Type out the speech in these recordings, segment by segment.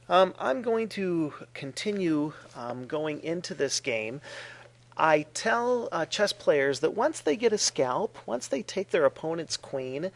I'm going to continue going into this game. I tell chess players that once they get a scalp, once they take their opponent's queen,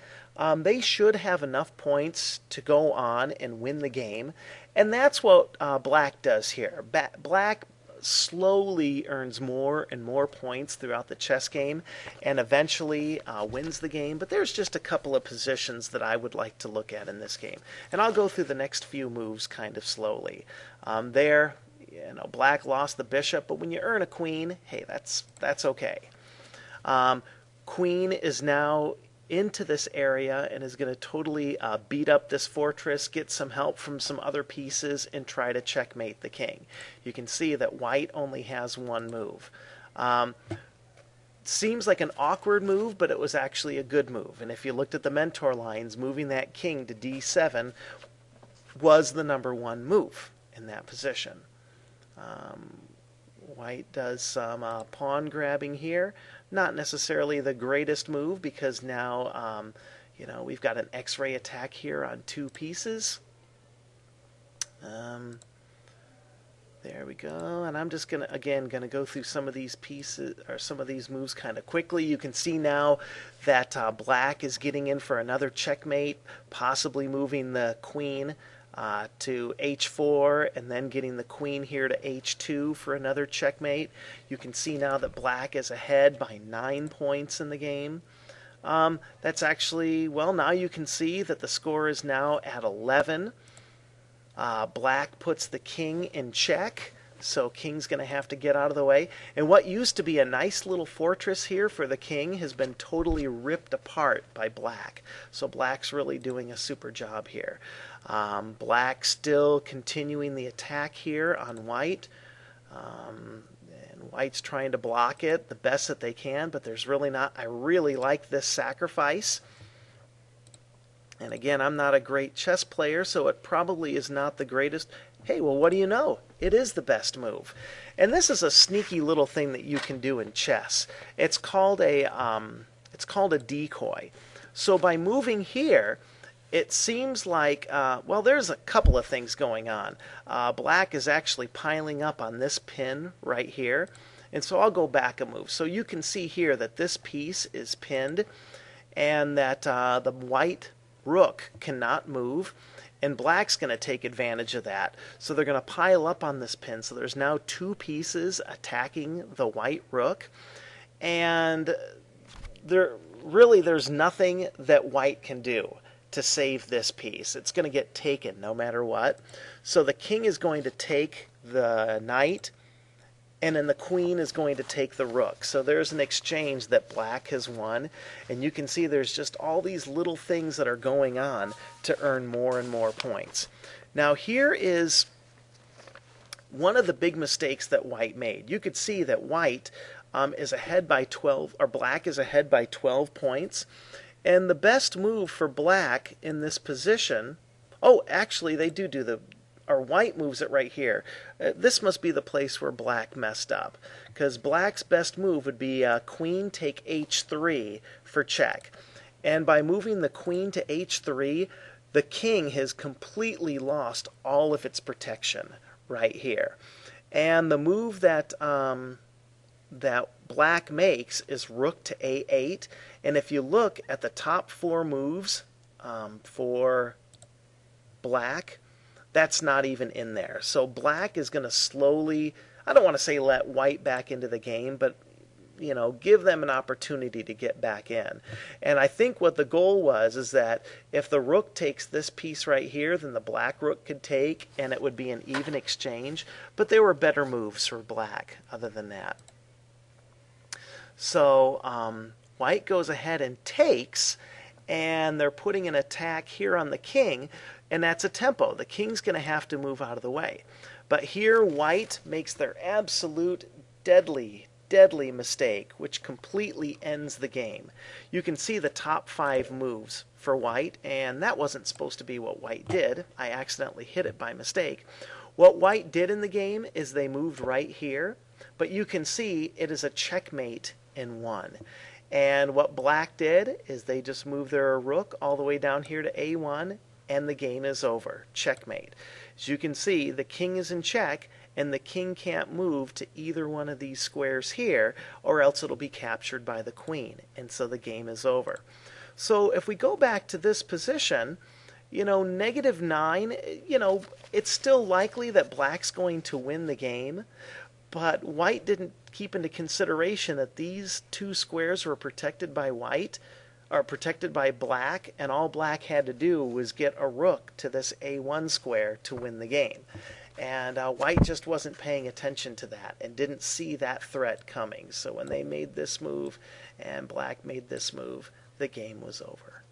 they should have enough points to go on and win the game. And that's what Black does here. Black slowly earns more and more points throughout the chess game and eventually wins the game. But there's just a couple of positions that I would like to look at in this game. And I'll go through the next few moves kind of slowly. Black lost the bishop, but when you earn a queen, hey, that's okay. Queen is now into this area and is going to totally beat up this fortress, get some help from some other pieces, and try to checkmate the king. You can see that white only has one move. Seems like an awkward move, but it was actually a good move. And if you looked at the mentor lines, moving that king to d7 was the number one move in that position. White does some pawn grabbing here. Not necessarily the greatest move because now, we've got an X-ray attack here on two pieces. There we go. And I'm just going to go through some of these pieces or some of these moves kind of quickly. You can see now that Black is getting in for another checkmate, possibly moving the queen to h4 and then getting the queen here to h2 for another checkmate. You can see now that Black is ahead by 9 points in the game. That's actually, well, now you can see that the score is now at 11. Black puts the king in check, so king's going to have to get out of the way. And what used to be a nice little fortress here for the king has been totally ripped apart by Black. So Black's really doing a super job here. Black still continuing the attack here on White. And White's trying to block it the best that they can, but there's really not. I really like this sacrifice. And again, I'm not a great chess player, so it probably is not the greatest. Hey, well, what do you know? It is the best move. And this is a sneaky little thing that you can do in chess. It's called a decoy. So by moving here, it seems like, there's a couple of things going on. Black is actually piling up on this pin right here. And so I'll go back a move. So you can see here that this piece is pinned and that the white rook cannot move. And Black's going to take advantage of that. So they're going to pile up on this pin. So there's now two pieces attacking the white rook. And there's nothing that white can do to save this piece. It's going to get taken no matter what. So the king is going to take the knight, and then the queen is going to take the rook. So there's an exchange that Black has won, and you can see there's just all these little things that are going on to earn more and more points. Now here is one of the big mistakes that White made. You could see that White is ahead by 12, or Black is ahead by 12 points. And the best move for Black in this position, actually they or White moves it right here. This must be the place where Black messed up, because Black's best move would be queen take h3 for check. And by moving the queen to h3, the king has completely lost all of its protection right here. And the move that Black makes is rook to a8. And if you look at the top four moves for Black, that's not even in there. So Black is going to slowly, I don't want to say let White back into the game, but give them an opportunity to get back in. And I think what the goal was is that if the rook takes this piece right here, then the Black rook could take, and it would be an even exchange. But there were better moves for Black other than that. So White goes ahead and takes, and they're putting an attack here on the king, and that's a tempo. The king's going to have to move out of the way. But here White makes their absolute deadly mistake, which completely ends the game. You can see the top 5 moves for White, and that wasn't supposed to be what White did. I accidentally hit it by mistake. What White did in the game is they moved right here, but you can see it is a checkmate in 1. And what Black did is they just moved their rook all the way down here to a1, and the game is over. Checkmate. As you can see, the king is in check, and the king can't move to either one of these squares here, or else it'll be captured by the queen, and so the game is over. So if we go back to this position, -9, it's still likely that black's going to win the game, but white didn't keep into consideration that these two squares were protected by white, or protected by black, and all black had to do was get a rook to this A1 square to win the game. And white just wasn't paying attention to that and didn't see that threat coming. So when they made this move and black made this move, the game was over.